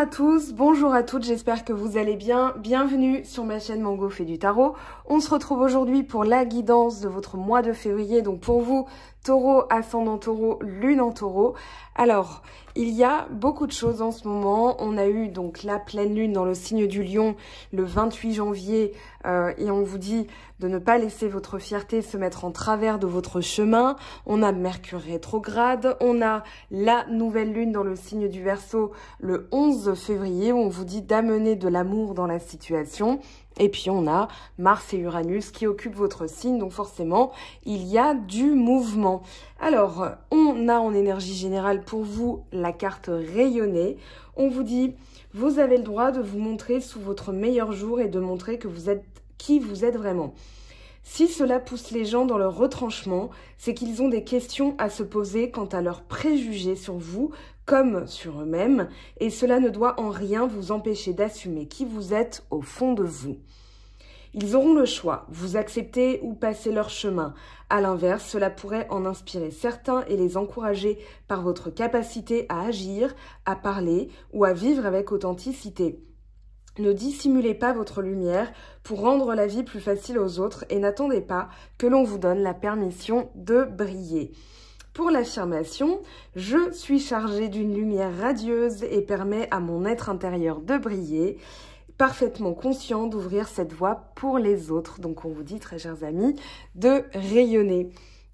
à tous, bonjour à toutes, j'espère que vous allez bien. Bienvenue sur ma chaîne Mango fait du tarot. On se retrouve aujourd'hui pour la guidance de votre mois de février. Donc pour vous, taureau, ascendant taureau, lune en taureau. Alors, il y a beaucoup de choses en ce moment. On a eu donc la pleine lune dans le signe du lion le 28 janvier et on vous dit de ne pas laisser votre fierté se mettre en travers de votre chemin. On a Mercure rétrograde, on a la nouvelle lune dans le signe du Verseau le 11 février où on vous dit d'amener de l'amour dans la situation. Et puis on a Mars et Uranus qui occupent votre signe, donc forcément, il y a du mouvement. Alors, on a en énergie générale pour vous la carte rayonnée. On vous dit, vous avez le droit de vous montrer sous votre meilleur jour et de montrer que vous êtes qui vous êtes vraiment. Si cela pousse les gens dans leur retranchement, c'est qu'ils ont des questions à se poser quant à leurs préjugés sur vous comme sur eux-mêmes, et cela ne doit en rien vous empêcher d'assumer qui vous êtes au fond de vous. Ils auront le choix, vous accepter ou passer leur chemin. À l'inverse, cela pourrait en inspirer certains et les encourager par votre capacité à agir, à parler ou à vivre avec authenticité. Ne dissimulez pas votre lumière pour rendre la vie plus facile aux autres et n'attendez pas que l'on vous donne la permission de briller. Pour l'affirmation, je suis chargée d'une lumière radieuse et permet à mon être intérieur de briller, parfaitement conscient d'ouvrir cette voie pour les autres. Donc on vous dit, très chers amis, de rayonner.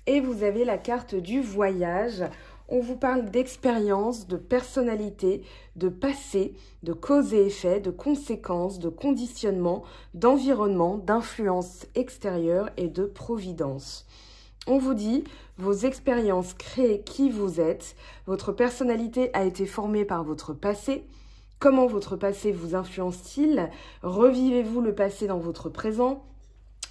Et vous avez la carte du voyage. On vous parle d'expérience, de personnalité, de passé, de cause et effet, de conséquences, de conditionnement, d'environnement, d'influence extérieure et de providence. On vous dit, vos expériences créent qui vous êtes, votre personnalité a été formée par votre passé. Comment votre passé vous influence-t-il? Revivez-vous le passé dans votre présent?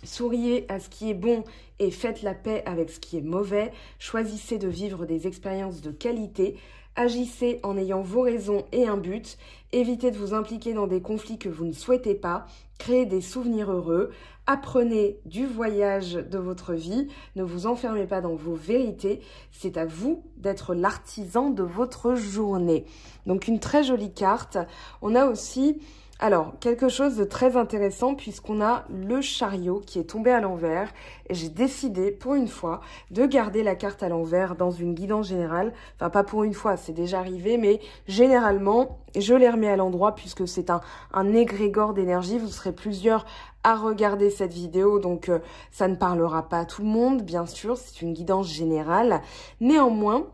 Souriez à ce qui est bon et faites la paix avec ce qui est mauvais. Choisissez de vivre des expériences de qualité. Agissez en ayant vos raisons et un but. Évitez de vous impliquer dans des conflits que vous ne souhaitez pas. Créez des souvenirs heureux. Apprenez du voyage de votre vie. Ne vous enfermez pas dans vos vérités. C'est à vous d'être l'artisan de votre journée. Donc une très jolie carte. On a aussi... Alors, quelque chose de très intéressant puisqu'on a le chariot qui est tombé à l'envers et j'ai décidé pour une fois de garder la carte à l'envers dans une guidance générale. Enfin, pas pour une fois, c'est déjà arrivé, mais généralement, je les remets à l'endroit puisque c'est un égrégore d'énergie. Vous serez plusieurs à regarder cette vidéo, donc ça ne parlera pas à tout le monde, bien sûr, c'est une guidance générale. Néanmoins,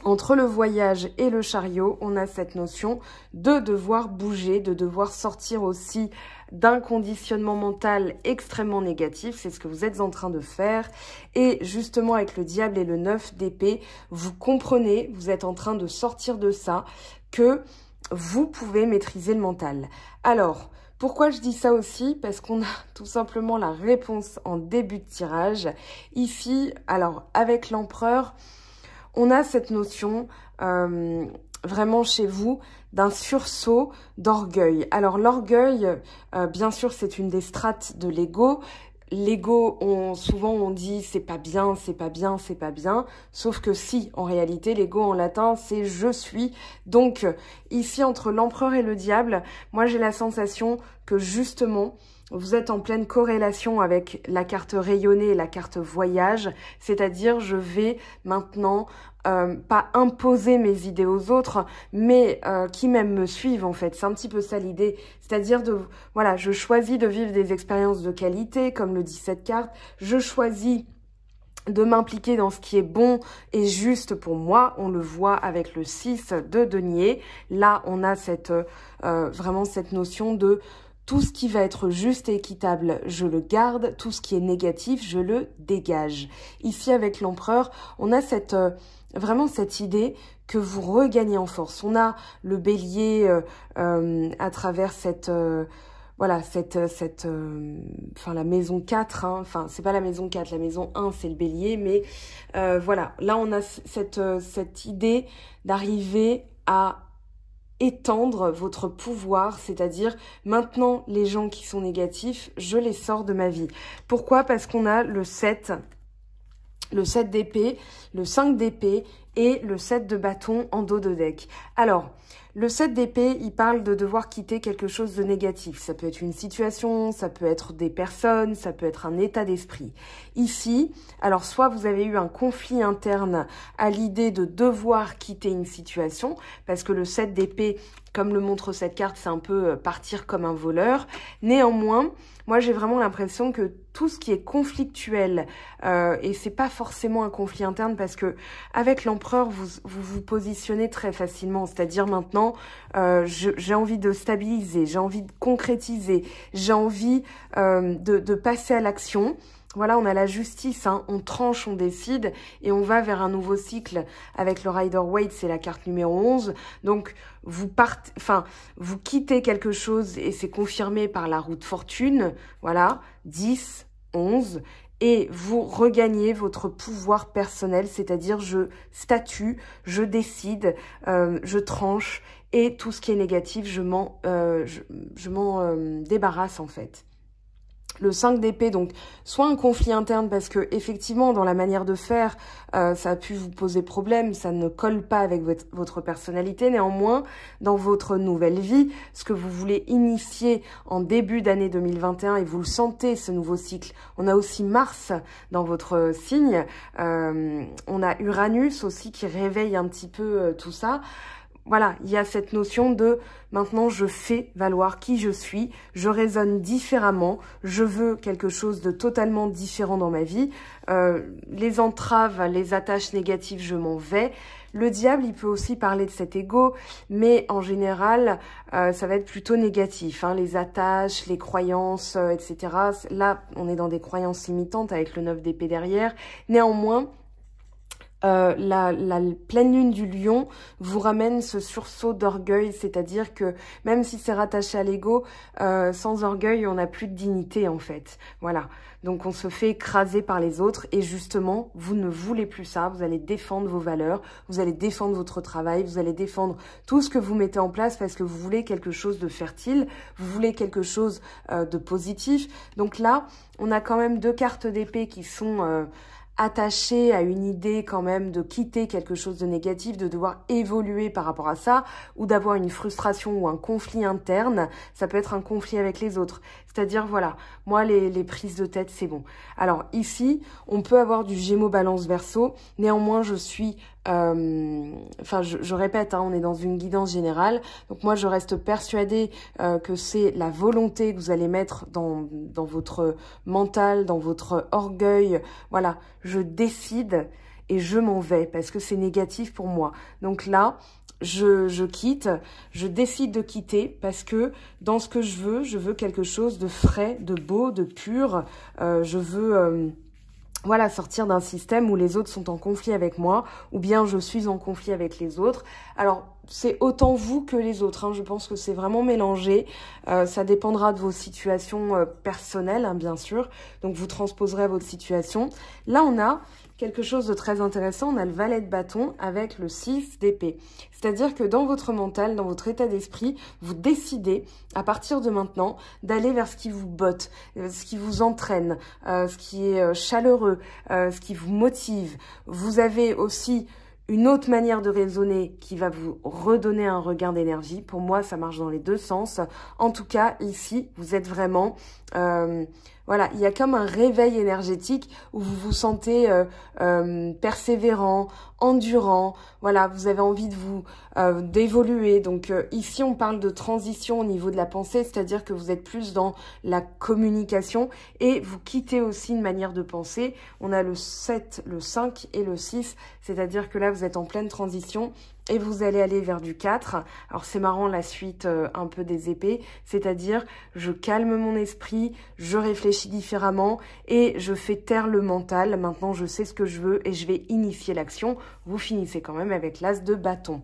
entre le voyage et le chariot, on a cette notion de devoir bouger, de devoir sortir aussi d'un conditionnement mental extrêmement négatif. C'est ce que vous êtes en train de faire. Et justement, avec le diable et le 9 d'épée, vous comprenez, vous êtes en train de sortir de ça, que vous pouvez maîtriser le mental. Alors, pourquoi je dis ça aussi? Parce qu'on a tout simplement la réponse en début de tirage. Ici, alors, avec l'empereur... On a cette notion vraiment chez vous d'un sursaut d'orgueil. Alors l'orgueil, bien sûr, c'est une des strates de l'ego. L'ego, souvent on dit c'est pas bien, c'est pas bien, c'est pas bien. Sauf que si, en réalité, l'ego en latin, c'est je suis. Donc ici, entre l'empereur et le diable, moi j'ai la sensation que justement... Vous êtes en pleine corrélation avec la carte rayonnée et la carte voyage, c'est-à-dire je vais maintenant pas imposer mes idées aux autres, mais qui même me suivent en fait. C'est un petit peu ça l'idée, c'est-à-dire de voilà, je choisis de vivre des expériences de qualité, comme le dit cette carte, je choisis de m'impliquer dans ce qui est bon et juste pour moi. On le voit avec le 6 de denier. Là, on a cette vraiment cette notion de tout ce qui va être juste et équitable, je le garde. Tout ce qui est négatif, je le dégage. Ici, avec l'empereur, on a vraiment cette idée que vous regagnez en force. On a le bélier à travers voilà, enfin, la maison 4, hein. Enfin, c'est pas la maison 4, la maison 1, c'est le bélier, mais voilà. Là, on a cette idée d'arriver à étendre votre pouvoir, c'est-à-dire maintenant les gens qui sont négatifs, je les sors de ma vie. Pourquoi? Parce qu'on a le 7 d'épée, le 5 d'épée et le 7 de bâton en dos de deck. Alors, le 7 d'épée, il parle de devoir quitter quelque chose de négatif. Ça peut être une situation, ça peut être des personnes, ça peut être un état d'esprit. Ici, alors soit vous avez eu un conflit interne à l'idée de devoir quitter une situation, parce que le 7 d'épée, comme le montre cette carte, c'est un peu partir comme un voleur. Néanmoins, moi j'ai vraiment l'impression que tout ce qui est conflictuel, et c'est pas forcément un conflit interne parce que avec l'empereur, vous positionnez très facilement. C'est-à-dire maintenant, j'ai envie de stabiliser, j'ai envie de concrétiser, j'ai envie de passer à l'action. Voilà, on a la justice, hein, on tranche, on décide et on va vers un nouveau cycle avec le Rider-Waite, c'est la carte numéro 11. Donc, vous quittez quelque chose et c'est confirmé par la roue de fortune, voilà, 10, 11, et vous regagnez votre pouvoir personnel, c'est-à-dire je statue, je décide, je tranche et tout ce qui est négatif, je m'en débarrasse en fait. Le 5 d'épée, donc, soit un conflit interne parce que effectivement dans la manière de faire, ça a pu vous poser problème, ça ne colle pas avec votre personnalité. Néanmoins, dans votre nouvelle vie, ce que vous voulez initier en début d'année 2021 et vous le sentez, ce nouveau cycle. On a aussi Mars dans votre signe, on a Uranus aussi qui réveille un petit peu tout ça. Voilà, il y a cette notion de maintenant je fais valoir qui je suis, je raisonne différemment, je veux quelque chose de totalement différent dans ma vie. Les entraves, les attaches négatives, je m'en vais. Le diable, il peut aussi parler de cet ego, mais en général, ça va être plutôt négatif. Hein, les attaches, les croyances, etc. Là, on est dans des croyances limitantes avec le 9 d'épée derrière. Néanmoins, la pleine lune du lion vous ramène ce sursaut d'orgueil, c'est-à-dire que même si c'est rattaché à l'ego, sans orgueil, on n'a plus de dignité en fait. Voilà, donc on se fait écraser par les autres et justement, vous ne voulez plus ça, vous allez défendre vos valeurs, vous allez défendre votre travail, vous allez défendre tout ce que vous mettez en place parce que vous voulez quelque chose de fertile, vous voulez quelque chose de positif. Donc là, on a quand même deux cartes d'épée qui sont attaché à une idée quand même de quitter quelque chose de négatif, de devoir évoluer par rapport à ça, ou d'avoir une frustration ou un conflit interne. Ça peut être un conflit avec les autres. C'est-à-dire, voilà, moi, les prises de tête, c'est bon. Alors ici, on peut avoir du Gémeaux, Balance, Verseau. Néanmoins, je suis... je répète, hein, on est dans une guidance générale. Donc moi, je reste persuadée que c'est la volonté que vous allez mettre dans votre mental, dans votre orgueil. Voilà, je décide et je m'en vais parce que c'est négatif pour moi. Donc là, je quitte, je décide de quitter parce que dans ce que je veux quelque chose de frais, de beau, de pur. Je veux... voilà, sortir d'un système où les autres sont en conflit avec moi, ou bien je suis en conflit avec les autres. Alors, c'est autant vous que les autres, hein. Je pense que c'est vraiment mélangé. Ça dépendra de vos situations personnelles, hein, bien sûr. Donc, vous transposerez à votre situation. Là, on a quelque chose de très intéressant. On a le valet de bâton avec le 6 d'épée. C'est-à-dire que dans votre mental, dans votre état d'esprit, vous décidez, à partir de maintenant, d'aller vers ce qui vous botte, ce qui vous entraîne, ce qui est chaleureux, ce qui vous motive. Vous avez aussi une autre manière de raisonner qui va vous redonner un regain d'énergie. Pour moi, ça marche dans les deux sens. En tout cas, ici, vous êtes vraiment... voilà, il y a comme un réveil énergétique où vous vous sentez persévérant, endurant. Voilà, vous avez envie de vous d'évoluer. Donc ici, on parle de transition au niveau de la pensée, c'est-à-dire que vous êtes plus dans la communication et vous quittez aussi une manière de penser. On a le 7, le 5 et le 6, c'est-à-dire que là, vous êtes en pleine transition. Et vous allez aller vers du 4. Alors, c'est marrant, la suite un peu des épées. C'est-à-dire, je calme mon esprit, je réfléchis différemment et je fais taire le mental. Maintenant, je sais ce que je veux et je vais initier l'action. Vous finissez quand même avec l'as de bâton.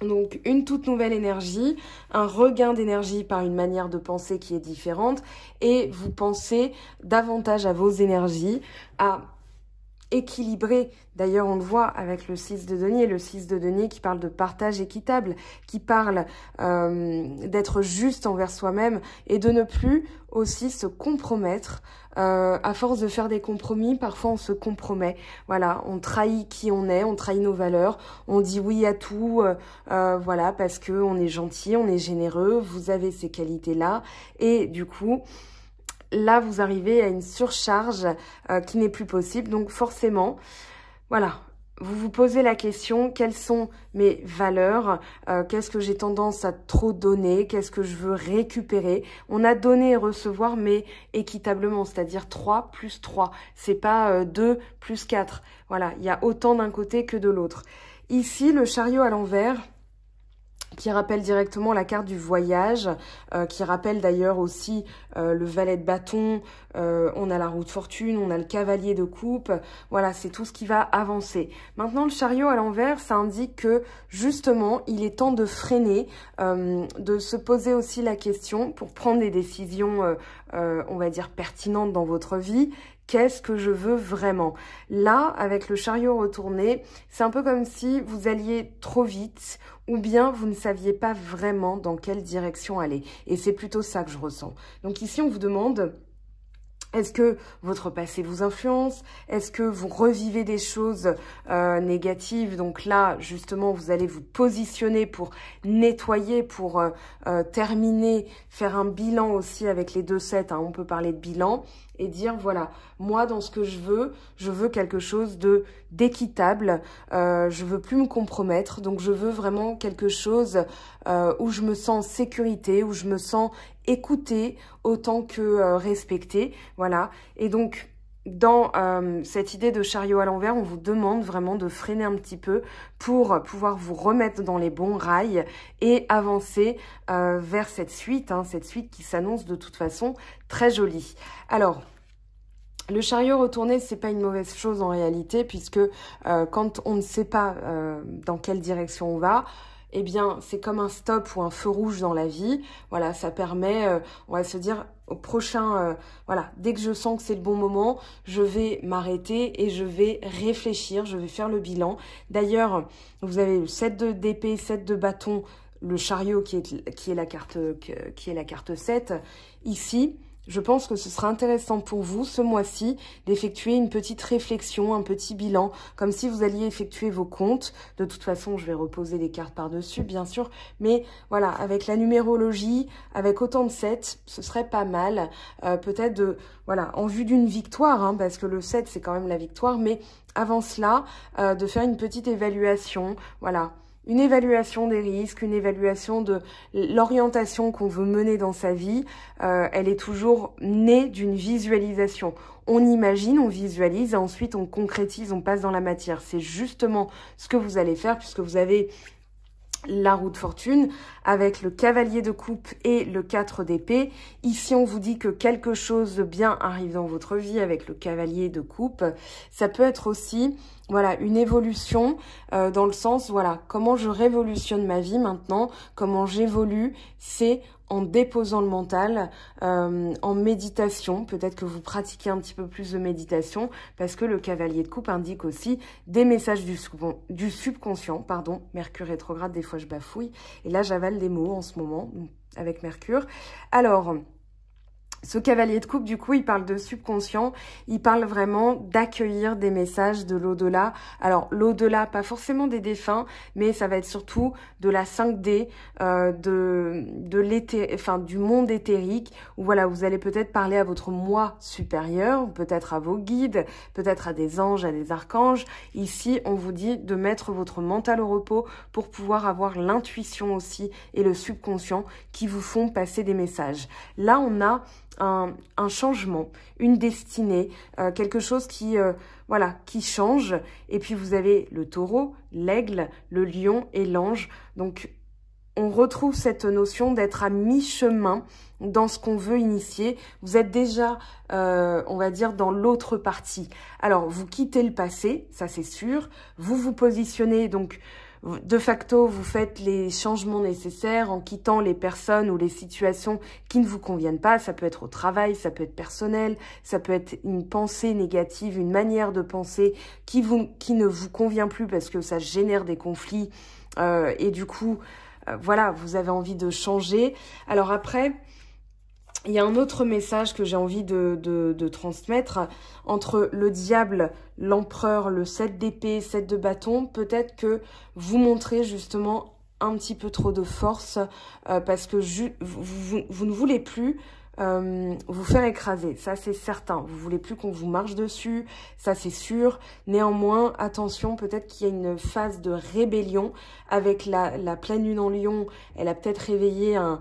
Donc, une toute nouvelle énergie, un regain d'énergie par une manière de penser qui est différente. Et vous pensez davantage à vos énergies, à équilibré. D'ailleurs, on le voit avec le 6 de denier, qui parle de partage équitable, qui parle d'être juste envers soi-même et de ne plus aussi se compromettre. À force de faire des compromis, parfois on se compromet. Voilà, on trahit qui on est, on trahit nos valeurs, on dit oui à tout, voilà, parce que on est gentil, on est généreux, vous avez ces qualités-là, et du coup, là, vous arrivez à une surcharge qui n'est plus possible. Donc forcément, voilà, vous vous posez la question, quelles sont mes valeurs? Qu'est-ce que j'ai tendance à trop donner? Qu'est-ce que je veux récupérer? On a donné et recevoir, mais équitablement, c'est-à-dire 3 plus 3. C'est pas 2 plus 4. Voilà, il y a autant d'un côté que de l'autre. Ici, le chariot à l'envers, qui rappelle directement la carte du voyage, qui rappelle d'ailleurs aussi le valet de bâton, on a la roue de fortune, on a le cavalier de coupe, voilà, c'est tout ce qui va avancer. Maintenant, le chariot à l'envers, ça indique que justement, il est temps de freiner, de se poser aussi la question pour prendre des décisions, on va dire, pertinentes dans votre vie. Qu'est-ce que je veux vraiment? Là, avec le chariot retourné, c'est un peu comme si vous alliez trop vite ou bien vous ne saviez pas vraiment dans quelle direction aller. Et c'est plutôt ça que je ressens. Donc ici, on vous demande... Est-ce que votre passé vous influence? Est-ce que vous revivez des choses négatives? Donc là, justement, vous allez vous positionner pour nettoyer, pour terminer, faire un bilan aussi avec les 2-7. Hein, on peut parler de bilan et dire, voilà, moi, dans ce que je veux quelque chose d'équitable. Je veux plus me compromettre. Donc, je veux vraiment quelque chose où je me sens en sécurité, où je me sens écoutée autant que respectée, voilà. Et donc, dans cette idée de chariot à l'envers, on vous demande vraiment de freiner un petit peu pour pouvoir vous remettre dans les bons rails et avancer vers cette suite qui s'annonce de toute façon très jolie. Alors, le chariot retourné, c'est pas une mauvaise chose en réalité, puisque quand on ne sait pas dans quelle direction on va, eh bien, c'est comme un stop ou un feu rouge dans la vie. Voilà, ça permet, on va se dire, au prochain, voilà, dès que je sens que c'est le bon moment, je vais m'arrêter et je vais réfléchir, je vais faire le bilan. D'ailleurs, vous avez le 7 d'épée, 7 de bâton, le chariot qui est la carte 7. Ici, je pense que ce sera intéressant pour vous, ce mois-ci, d'effectuer une petite réflexion, un petit bilan, comme si vous alliez effectuer vos comptes. De toute façon, je vais reposer les cartes par-dessus, bien sûr. Mais voilà, avec la numérologie, avec autant de 7, ce serait pas mal. Peut-être voilà, en vue d'une victoire, hein, parce que le 7, c'est quand même la victoire. Mais avant cela, de faire une petite évaluation, voilà. Une évaluation des risques, une évaluation de l'orientation qu'on veut mener dans sa vie, elle est toujours née d'une visualisation. On imagine, on visualise, et ensuite on concrétise, on passe dans la matière. C'est justement ce que vous allez faire puisque vous avez la roue de fortune avec le cavalier de coupe et le 4 d'épée. Ici, on vous dit que quelque chose de bien arrive dans votre vie avec le cavalier de coupe. Ça peut être aussi, voilà, une évolution dans le sens, voilà, comment je révolutionne ma vie maintenant, comment j'évolue, c'est en déposant le mental, en méditation. Peut-être que vous pratiquez un petit peu plus de méditation parce que le cavalier de coupe indique aussi des messages du subconscient. Pardon, Mercure rétrograde, des fois je bafouille. Et là, j'avale des mots en ce moment avec Mercure. Alors... ce cavalier de coupe, du coup, il parle de subconscient, il parle vraiment d'accueillir des messages de l'au-delà. Alors, l'au-delà, pas forcément des défunts, mais ça va être surtout de la 5D, du monde éthérique, où voilà, vous allez peut-être parler à votre moi supérieur, peut-être à vos guides, peut-être à des anges, à des archanges. Ici, on vous dit de mettre votre mental au repos pour pouvoir avoir l'intuition aussi et le subconscient qui vous font passer des messages. Là, on a un changement, une destinée, quelque chose qui change. Et puis vous avez le taureau, l'aigle, le lion et l'ange. Donc on retrouve cette notion d'être à mi-chemin dans ce qu'on veut initier. Vous êtes déjà, on va dire, dans l'autre partie. Alors vous quittez le passé, ça c'est sûr. Vous vous positionnez donc. De facto, vous faites les changements nécessaires en quittant les personnes ou les situations qui ne vous conviennent pas. Ça peut être au travail, ça peut être personnel, ça peut être une pensée négative, une manière de penser qui ne vous convient plus parce que ça génère des conflits et du coup, voilà, vous avez envie de changer. Alors après, il y a un autre message que j'ai envie de transmettre. Entre le diable, l'empereur, le 7 d'épée, 7 de bâton, peut-être que vous montrez justement un petit peu trop de force parce que vous ne voulez plus vous faire écraser. Ça, c'est certain. Vous voulez plus qu'on vous marche dessus, ça c'est sûr. Néanmoins, attention, peut-être qu'il y a une phase de rébellion avec la pleine lune en lion. Elle a peut-être réveillé un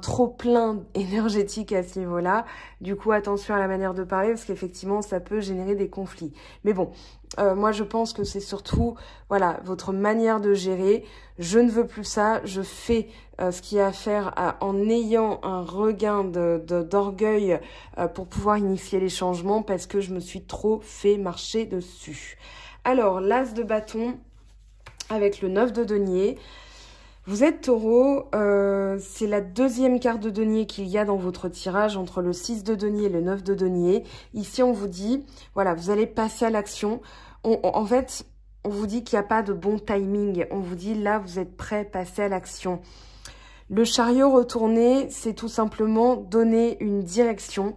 trop-plein énergétique à ce niveau-là. Du coup, attention à la manière de parler parce qu'effectivement, ça peut générer des conflits. Mais bon, moi, je pense que c'est surtout, voilà, votre manière de gérer. Je ne veux plus ça. Je fais ce qu'il y a à faire en ayant un regain d'orgueil pour pouvoir initier les changements parce que je me suis trop fait marcher dessus. Alors, l'as de bâton avec le 9 de denier. Vous êtes taureau, c'est la deuxième carte de denier qu'il y a dans votre tirage entre le 6 de denier et le 9 de denier. Ici, on vous dit, voilà, vous allez passer à l'action. En fait, on vous dit qu'il n'y a pas de bon timing. On vous dit, là, vous êtes prêt, passer à l'action. Le chariot retourné, c'est tout simplement donner une direction,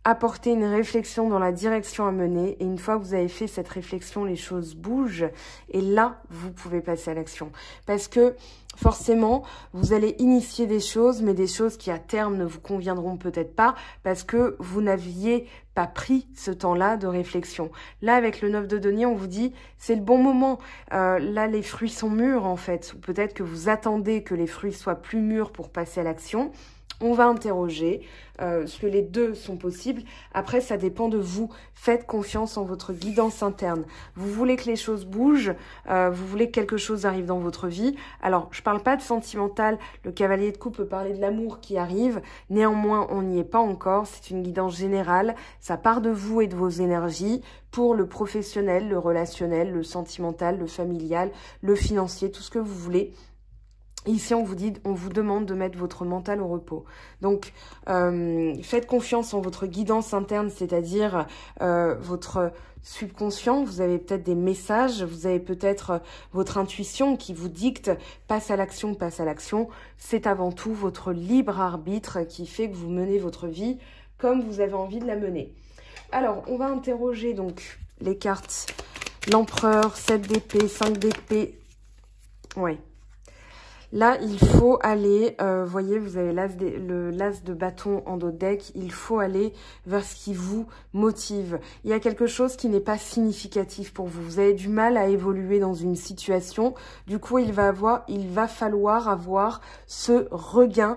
apporter une réflexion dans la direction à mener. Et une fois que vous avez fait cette réflexion, les choses bougent. Et là, vous pouvez passer à l'action. Parce que forcément, vous allez initier des choses, mais des choses qui à terme ne vous conviendront peut-être pas parce que vous n'aviez pas pris ce temps-là de réflexion. Là, avec le 9 de denier, on vous dit c'est le bon moment. Là, les fruits sont mûrs en fait. Peut-être que vous attendez que les fruits soient plus mûrs pour passer à l'action. On va interroger, parce que les deux sont possibles. Après, ça dépend de vous. Faites confiance en votre guidance interne. Vous voulez que les choses bougent, vous voulez que quelque chose arrive dans votre vie. Alors, je parle pas de sentimental. Le cavalier de coupe peut parler de l'amour qui arrive. Néanmoins, on n'y est pas encore. C'est une guidance générale. Ça part de vous et de vos énergies pour le professionnel, le relationnel, le sentimental, le familial, le financier, tout ce que vous voulez. Ici, on vous demande de mettre votre mental au repos. Donc, faites confiance en votre guidance interne, c'est-à-dire votre subconscient. Vous avez peut-être des messages, vous avez peut-être votre intuition qui vous dicte « passe à l'action, passe à l'action ». C'est avant tout votre libre arbitre qui fait que vous menez votre vie comme vous avez envie de la mener. Alors, on va interroger donc les cartes. L'empereur, 7 d'épée, 5 d'épée. Ouais. Là, il faut aller, voyez, vous avez l'as de bâton en dos de deck, il faut aller vers ce qui vous motive. Il y a quelque chose qui n'est pas significatif pour vous. Vous avez du mal à évoluer dans une situation. Du coup, il va falloir avoir ce regain.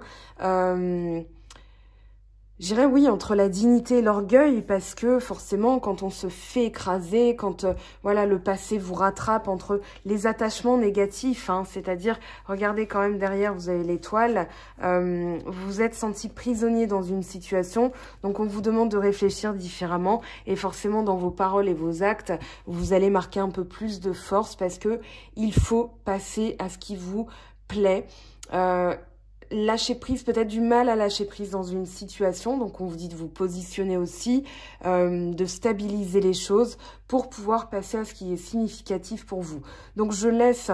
J'irais oui, entre la dignité et l'orgueil, parce que forcément, quand on se fait écraser, quand voilà le passé vous rattrape entre les attachements négatifs, hein, c'est-à-dire, regardez quand même derrière, vous avez l'étoile, vous vous êtes senti prisonnier dans une situation, donc on vous demande de réfléchir différemment, et forcément dans vos paroles et vos actes, vous allez marquer un peu plus de force, parce que il faut passer à ce qui vous plaît. Lâcher prise, peut-être du mal à lâcher prise dans une situation, donc on vous dit de vous positionner aussi, de stabiliser les choses pour pouvoir passer à ce qui est significatif pour vous. Donc je laisse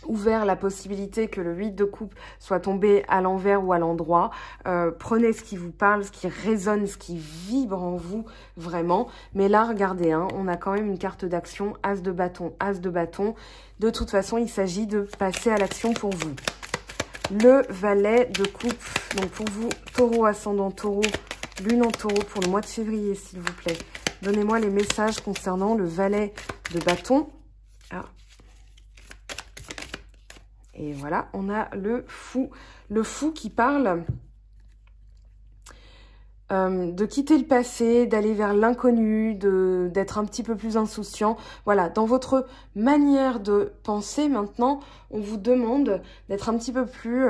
ouvert la possibilité que le 8 de coupe soit tombé à l'envers ou à l'endroit. Prenez ce qui vous parle, ce qui résonne, ce qui vibre en vous vraiment. Mais là, regardez, hein, on a quand même une carte d'action, as de bâton, as de bâton. De toute façon, il s'agit de passer à l'action pour vous. Le valet de coupe, donc pour vous, taureau, ascendant taureau, lune en taureau pour le mois de février, s'il vous plaît. Donnez-moi les messages concernant le valet de bâton. Ah. Et voilà, on a le fou. Le fou qui parle de quitter le passé, d'aller vers l'inconnu, d'être un petit peu plus insouciant. Voilà, dans votre manière de penser maintenant, on vous demande d'être un petit peu plus,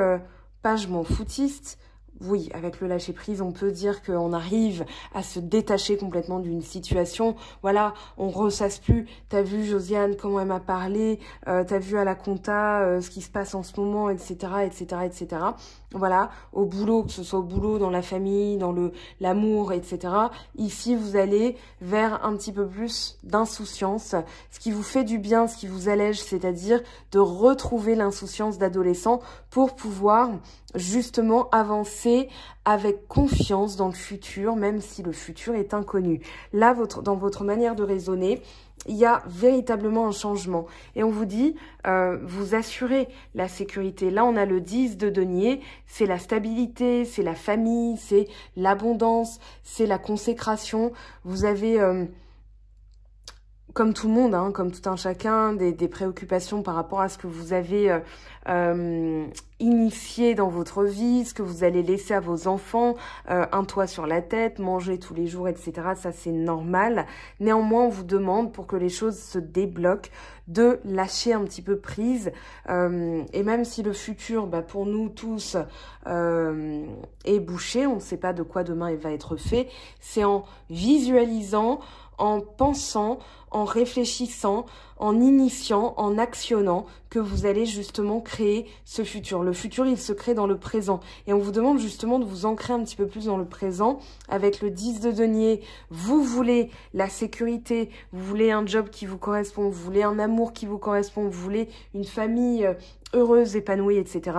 pas je m'en foutiste, oui, avec le lâcher-prise, on peut dire qu'on arrive à se détacher complètement d'une situation. Voilà, on ressasse plus. T'as vu Josiane, comment elle m'a parlé, t'as vu à la compta ce qui se passe en ce moment, etc., etc., etc. Voilà, au boulot, que ce soit au boulot, dans la famille, dans l'amour, etc. Ici, vous allez vers un petit peu plus d'insouciance, ce qui vous fait du bien, ce qui vous allège, c'est-à-dire de retrouver l'insouciance d'adolescent pour pouvoir justement avancer avec confiance dans le futur, même si le futur est inconnu. Là, dans votre manière de raisonner, il y a véritablement un changement. Et on vous dit, vous assurez la sécurité. Là, on a le 10 de denier, c'est la stabilité, c'est la famille, c'est l'abondance, c'est la consécration. Vous avez... comme tout le monde, hein, comme tout un chacun, des préoccupations par rapport à ce que vous avez initié dans votre vie, ce que vous allez laisser à vos enfants, un toit sur la tête, manger tous les jours, etc. Ça, c'est normal. Néanmoins, on vous demande, pour que les choses se débloquent, de lâcher un petit peu prise. Et même si le futur, bah, pour nous tous, est bouché, on ne sait pas de quoi demain il va être fait, c'est en visualisant, en pensant, en réfléchissant, en initiant, en actionnant, que vous allez justement créer ce futur. Le futur, il se crée dans le présent. Et on vous demande justement de vous ancrer un petit peu plus dans le présent. Avec le 10 de denier, vous voulez la sécurité, vous voulez un job qui vous correspond, vous voulez un amour qui vous correspond, vous voulez une famille heureuse, épanouie, etc.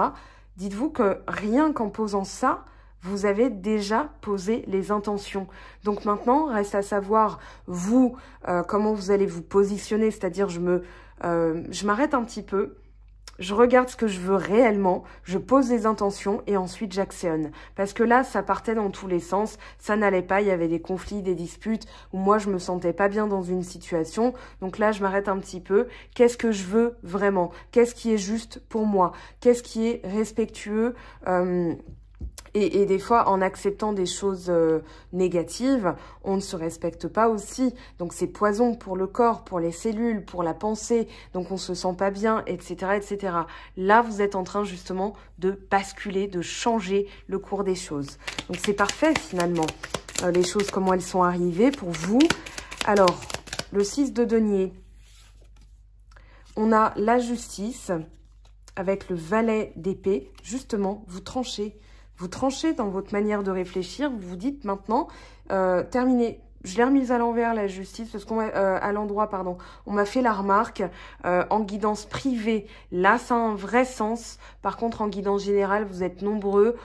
Dites-vous que rien qu'en posant ça, vous avez déjà posé les intentions. Donc maintenant, reste à savoir, vous, comment vous allez vous positionner. C'est-à-dire, je m'arrête un petit peu, je regarde ce que je veux réellement, je pose les intentions et ensuite j'actionne. Parce que là, ça partait dans tous les sens, ça n'allait pas, il y avait des conflits, des disputes, où moi, je me sentais pas bien dans une situation. Donc là, je m'arrête un petit peu. Qu'est-ce que je veux vraiment? Qu'est-ce qui est juste pour moi? Qu'est-ce qui est respectueux et des fois, en acceptant des choses négatives, on ne se respecte pas aussi. Donc, c'est poison pour le corps, pour les cellules, pour la pensée. Donc, on se sent pas bien, etc., etc. Là, vous êtes en train justement de basculer, de changer le cours des choses. Donc, c'est parfait finalement. Les choses, comment elles sont arrivées pour vous. Alors, le 6 de denier. On a la justice avec le valet d'épée. Justement, vous tranchez. Vous tranchez dans votre manière de réfléchir. Vous vous dites maintenant, terminé. Je l'ai remise à l'envers, la justice, parce qu'on à l'endroit, pardon. On m'a fait la remarque. En guidance privée, là, ça a un vrai sens. Par contre, en guidance générale, vous êtes nombreux,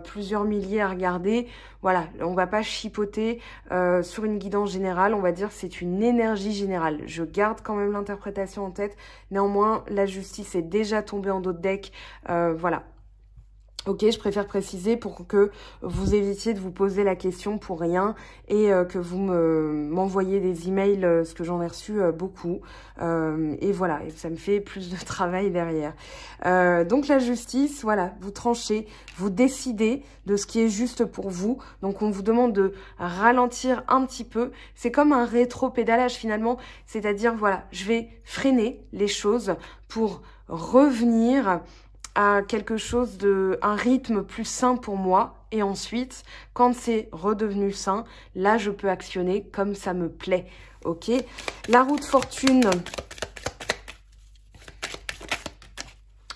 plusieurs milliers à regarder. Voilà, on va pas chipoter sur une guidance générale. On va dire que c'est une énergie générale. Je garde quand même l'interprétation en tête. Néanmoins, la justice est déjà tombée en dos de deck. Voilà. Ok, je préfère préciser pour que vous évitiez de vous poser la question pour rien et que vous m'envoyez des emails, ce que j'en ai reçu beaucoup. Et voilà, et ça me fait plus de travail derrière. Donc la justice, voilà, vous tranchez, vous décidez de ce qui est juste pour vous. Donc on vous demande de ralentir un petit peu. C'est comme un rétro-pédalage finalement, c'est-à-dire voilà, je vais freiner les choses pour revenir à quelque chose un rythme plus sain pour moi. Et ensuite, quand c'est redevenu sain, là, je peux actionner comme ça me plaît. Ok. La roue de fortune.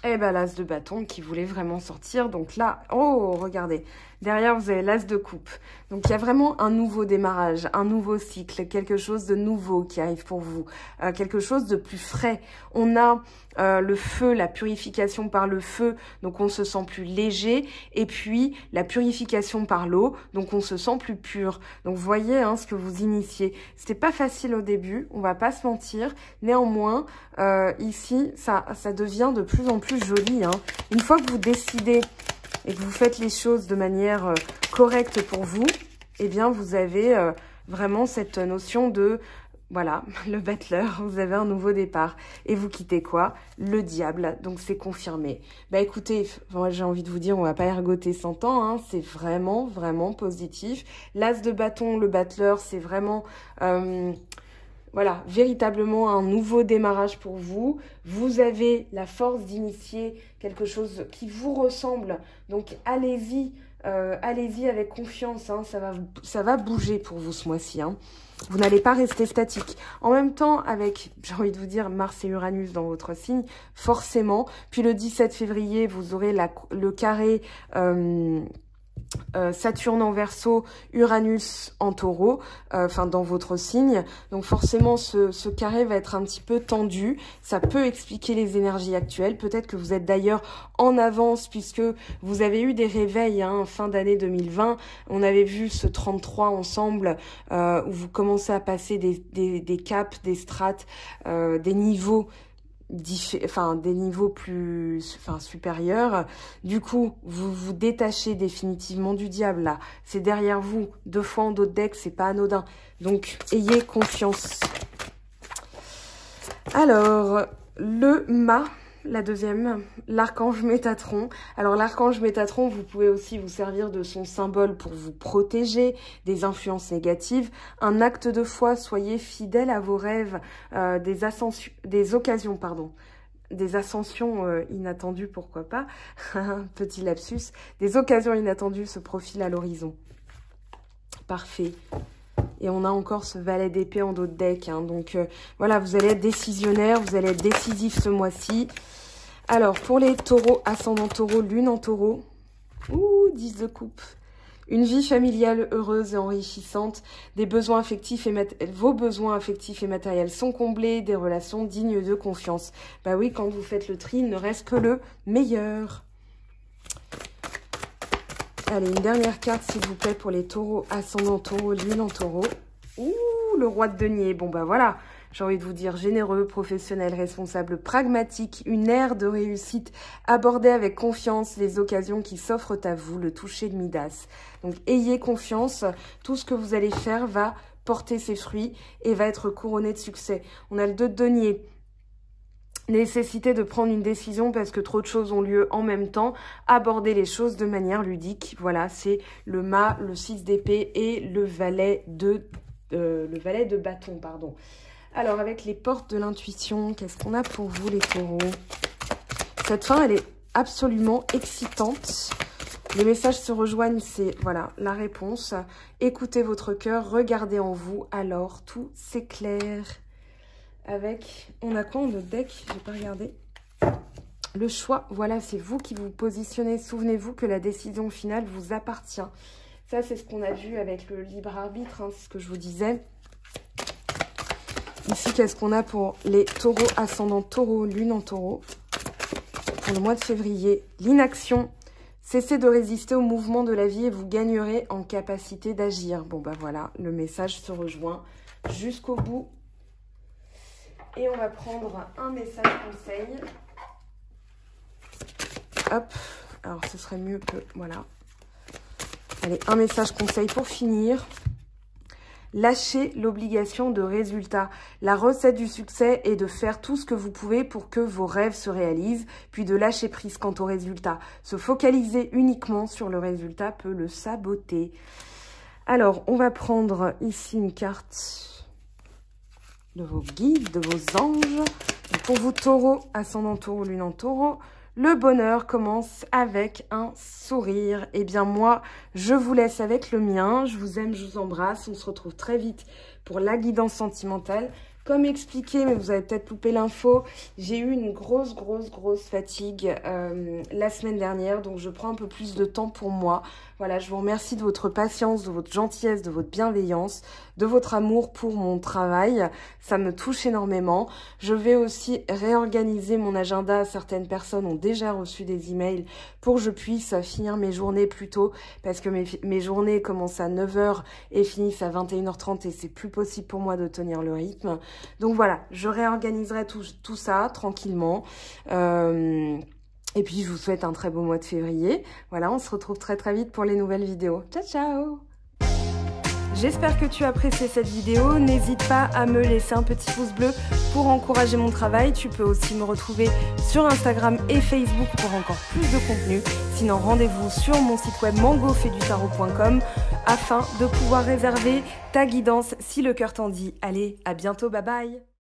Eh ben, l'as de bâton qui voulait vraiment sortir. Donc là, oh, regardez. Derrière, vous avez l'as de coupe. Donc, il y a vraiment un nouveau démarrage, un nouveau cycle, quelque chose de nouveau qui arrive pour vous, quelque chose de plus frais. On a le feu, la purification par le feu, donc on se sent plus léger. Et puis, la purification par l'eau, donc on se sent plus pur. Donc, vous voyez hein, ce que vous initiez. C'était pas facile au début, on va pas se mentir. Néanmoins, ici, ça devient de plus en plus joli. Hein. Une fois que vous décidez et que vous faites les choses de manière correcte pour vous, eh bien, vous avez vraiment cette notion de, voilà, le battleur, vous avez un nouveau départ. Et vous quittez quoi? Le diable, donc c'est confirmé. Bah écoutez, moi j'ai envie de vous dire, on va pas ergoter 100 ans, hein, c'est vraiment, vraiment positif. L'as de bâton, le battleur, c'est vraiment... voilà, véritablement un nouveau démarrage pour vous. Vous avez la force d'initier quelque chose qui vous ressemble. Donc, allez-y, allez-y avec confiance, hein, ça va bouger pour vous ce mois-ci. Hein. Vous n'allez pas rester statique. En même temps, avec, j'ai envie de vous dire, Mars et Uranus dans votre signe, forcément. Puis le 17 février, vous aurez le carré Saturne en Verseau, Uranus en Taureau, enfin dans votre signe. Donc forcément, ce carré va être un petit peu tendu. Ça peut expliquer les énergies actuelles. Peut-être que vous êtes d'ailleurs en avance puisque vous avez eu des réveils hein, fin d'année 2020. On avait vu ce 33 ensemble où vous commencez à passer des caps, des strates, des niveaux des niveaux plus supérieurs. Du coup, vous vous détachez définitivement du diable là. C'est derrière vous, 2 fois en dos de deck, c'est pas anodin. Donc, ayez confiance. Alors, le mât, la deuxième, l'archange Métatron. Alors, l'archange Métatron, vous pouvez aussi vous servir de son symbole pour vous protéger des influences négatives. Un acte de foi, soyez fidèle à vos rêves, des ascensions inattendues, pourquoi pas. Petit lapsus. Des occasions inattendues se profilent à l'horizon. Parfait. Et on a encore ce valet d'épée en dos de deck. Hein. Donc, voilà, vous allez être décisionnaire, vous allez être décisif ce mois-ci. Alors, pour les taureaux, ascendant taureau, lune en taureau. Ouh, 10 de coupe. Une vie familiale heureuse et enrichissante. Vos besoins affectifs et matériels sont comblés. Des relations dignes de confiance. Bah oui, quand vous faites le tri, il ne reste que le meilleur. Allez, une dernière carte, s'il vous plaît, pour les taureaux, ascendant taureau, lune en taureau. Ouh, le roi de denier. Bon, bah voilà. J'ai envie de vous dire généreux, professionnel, responsable, pragmatique, une ère de réussite, abordez avec confiance les occasions qui s'offrent à vous, le toucher de Midas. Donc ayez confiance, tout ce que vous allez faire va porter ses fruits et va être couronné de succès. On a le 2 de denier. Nécessité de prendre une décision parce que trop de choses ont lieu en même temps. Aborder les choses de manière ludique. Voilà, c'est le mât, le 6 d'épée et le valet de bâton, pardon. Alors, avec les portes de l'intuition, qu'est-ce qu'on a pour vous, les taureaux? Cette fin, elle est absolument excitante. Les messages se rejoignent, c'est, voilà, la réponse. Écoutez votre cœur, regardez en vous, alors tout s'éclaire. Avec, on a quoi en notre deck? J'ai pas regardé. Le choix, voilà, c'est vous qui vous positionnez. Souvenez-vous que la décision finale vous appartient. Ça, c'est ce qu'on a vu avec le libre arbitre, hein, c'est ce que je vous disais. Ici, qu'est-ce qu'on a pour les taureaux, ascendant taureau, lune en taureau? Pour le mois de février, l'inaction. Cessez de résister au mouvement de la vie et vous gagnerez en capacité d'agir. Bon, bah voilà, le message se rejoint jusqu'au bout. Et on va prendre un message conseil. Hop, alors ce serait mieux que, voilà. Allez, un message conseil pour finir. Lâchez l'obligation de résultat. La recette du succès est de faire tout ce que vous pouvez pour que vos rêves se réalisent, puis de lâcher prise quant au résultat. Se focaliser uniquement sur le résultat peut le saboter. Alors, on va prendre ici une carte de vos guides, de vos anges. Et pour vous, taureau, ascendant taureau, lune en taureau, le bonheur commence avec un sourire. Eh bien, moi, je vous laisse avec le mien. Je vous aime, je vous embrasse. On se retrouve très vite pour la guidance sentimentale. Comme expliqué, mais vous avez peut-être loupé l'info, j'ai eu une grosse fatigue la semaine dernière. Donc, je prends un peu plus de temps pour moi. Voilà, je vous remercie de votre patience, de votre gentillesse, de votre bienveillance, de votre amour pour mon travail. Ça me touche énormément. Je vais aussi réorganiser mon agenda. Certaines personnes ont déjà reçu des emails pour que je puisse finir mes journées plus tôt parce que mes journées commencent à 9 h et finissent à 21 h 30 et c'est plus possible pour moi de tenir le rythme. Donc voilà, je réorganiserai tout ça tranquillement. Et puis, je vous souhaite un très beau mois de février. Voilà, on se retrouve très vite pour les nouvelles vidéos. Ciao, ciao! J'espère que tu as apprécié cette vidéo. N'hésite pas à me laisser un petit pouce bleu pour encourager mon travail. Tu peux aussi me retrouver sur Instagram et Facebook pour encore plus de contenu. Sinon, rendez-vous sur mon site web mangofaidutarot.com afin de pouvoir réserver ta guidance si le cœur t'en dit. Allez, à bientôt, bye bye!